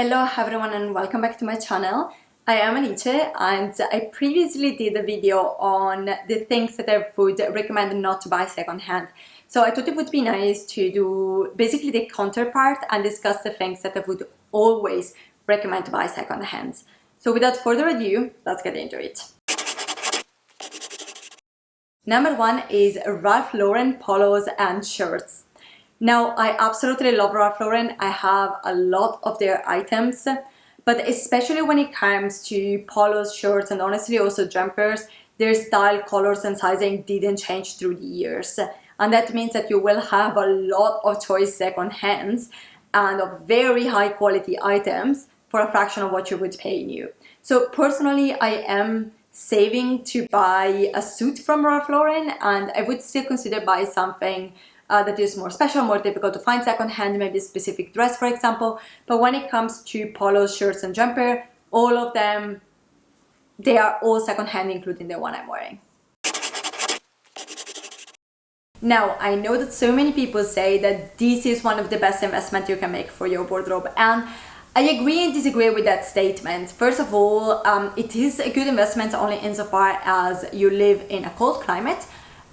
Hello everyone and welcome back to my channel. I am Anice and I previously did a video on the things that I would recommend not to buy secondhand. So I thought it would be nice to do basically the counterpart and discuss the things that I would always recommend to buy secondhand. So without further ado, let's get into it. Number one is Ralph Lauren polos and shirts. Now, I absolutely love Ralph Lauren. I have a lot of their items, but especially when it comes to polos, shirts, and honestly also jumpers, their style, colors, and sizing didn't change through the years. And that means that you will have a lot of choice second hands and of very high quality items for a fraction of what you would pay new. So personally, I am saving to buy a suit from Ralph Lauren, and I would still consider buy something that is more special, more difficult to find secondhand, maybe a specific dress, for example. But when it comes to polos, shirts, and jumper, all of them, they are all secondhand, including the one I'm wearing. Now, I know that so many people say that this is one of the best investments you can make for your wardrobe, and I agree and disagree with that statement. First of all, it is a good investment only insofar as you live in a cold climate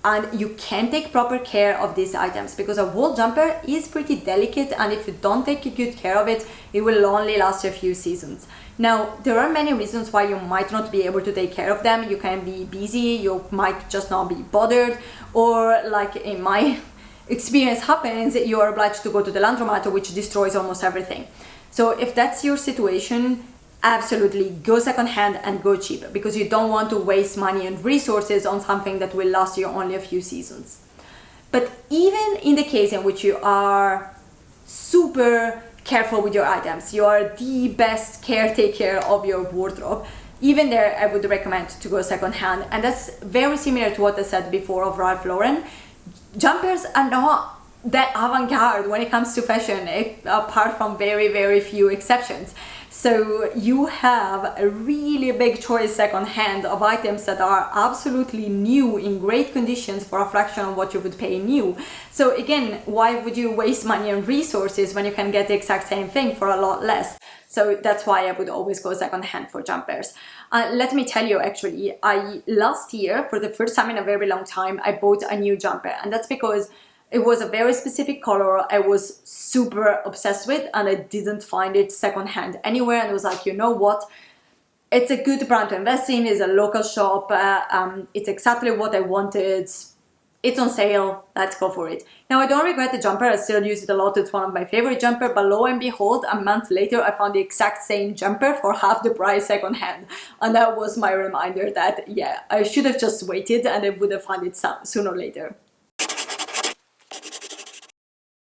and you can take proper care of these items, because a wool jumper is pretty delicate, and if you don't take good care of it, it will only last a few seasons. Now, there are many reasons why you might not be able to take care of them. You can be busy, you might just not be bothered, or like in my experience happens, you are obliged to go to the laundromat, which destroys almost everything. So if that's your situation, absolutely go secondhand and go cheap, because you don't want to waste money and resources on something that will last you only a few seasons. But even in the case in which you are super careful with your items, you are the best caretaker of your wardrobe, even there I would recommend to go secondhand. And that's very similar to what I said before of Ralph Lauren. Jumpers are not that avant-garde when it comes to fashion, apart from very few exceptions. So you have a really big choice second-hand of items that are absolutely new in great conditions for a fraction of what you would pay new. So again, why would you waste money and resources when you can get the exact same thing for a lot less? So that's why I would always go second-hand for jumpers. Let me tell you, actually, last year, for the first time in a very long time, I bought a new jumper, and that's because it was a very specific color I was super obsessed with, and I didn't find it secondhand anywhere, and I was like, you know what? It's a good brand to invest in, it's a local shop, it's exactly what I wanted, it's on sale, let's go for it. Now, I don't regret the jumper, I still use it a lot, it's one of my favorite jumper, but lo and behold, a month later, I found the exact same jumper for half the price secondhand. And that was my reminder that, yeah, I should have just waited and I would have found it sooner or later.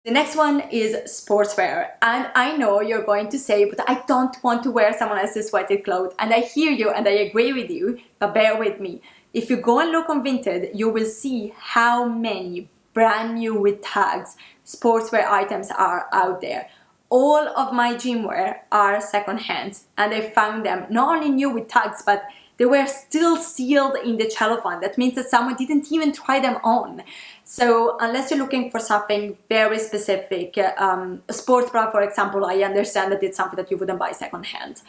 The next one is sportswear, and I know you're going to say, but I don't want to wear someone else's sweated clothes, and I hear you and I agree with you, but bear with me. If you go and look on Vinted, you will see how many brand new with tags sportswear items are out there. All of my gym wear are secondhand, and I found them not only new with tags, but they were still sealed in the cellophane. That means that someone didn't even try them on. So unless you're looking for something very specific, a sports bra, for example, I understand that it's something that you wouldn't buy secondhand,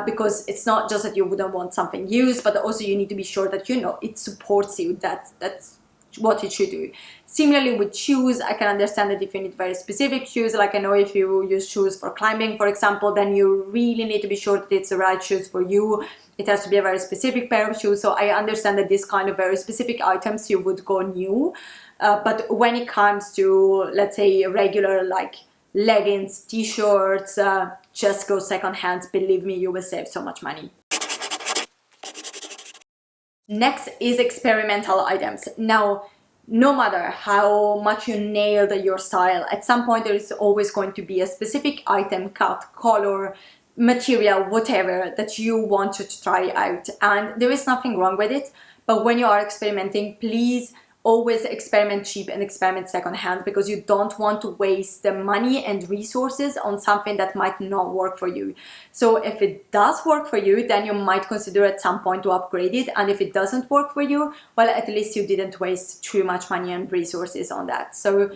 because it's not just that you wouldn't want something used, but also you need to be sure that, you know, it supports you. That's what you should do. Similarly with shoes, I can understand that if you need very specific shoes, like I know if you use shoes for climbing, for example, then you really need to be sure that it's the right shoes for you. It has to be a very specific pair of shoes. So I understand that this kind of very specific items you would go new. But when it comes to, let's say, regular like leggings, t-shirts, just go secondhand. Believe me, you will save so much money. Next is experimental items. Now, no matter how much you nailed your style, at some point there is always going to be a specific item, cut, color, material, whatever, that you want to try out. And there is nothing wrong with it. But when you are experimenting, please always experiment cheap and experiment secondhand, because you don't want to waste the money and resources on something that might not work for you. So if it does work for you, then you might consider at some point to upgrade it. And if it doesn't work for you, well, at least you didn't waste too much money and resources on that. So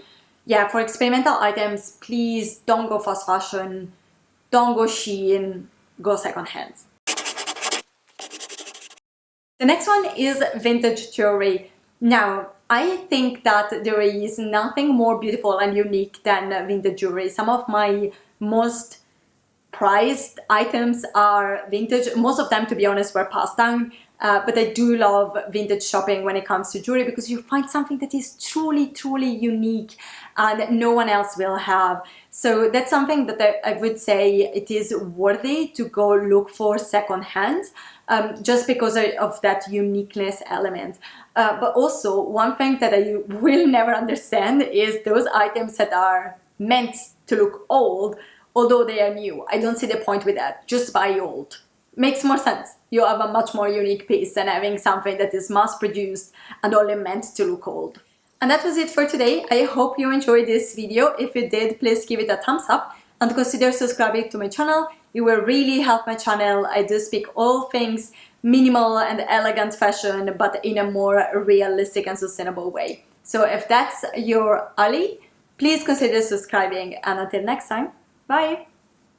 yeah, for experimental items, please don't go fast fashion. don't go Shein, go secondhand. The next one is vintage jewelry. Now, I think that there is nothing more beautiful and unique than vintage jewelry. Some of my most prized items are vintage. Most of them, to be honest, were passed down. But I do love vintage shopping when it comes to jewelry, because you find something that is truly, truly unique and no one else will have. So that's something that I would say it is worthy to go look for secondhand, just because of that uniqueness element. But also, one thing that I will never understand is those items that are meant to look old, although they are new. I don't see the point with that. Just buy old. Makes more sense. You have a much more unique piece than having something that is mass-produced and only meant to look old. And that was it for today. I hope you enjoyed this video. If you did, please give it a thumbs up and consider subscribing to my channel. It will really help my channel. I do speak all things minimal and elegant fashion, but in a more realistic and sustainable way. So if that's your alley, please consider subscribing, and until next time, bye!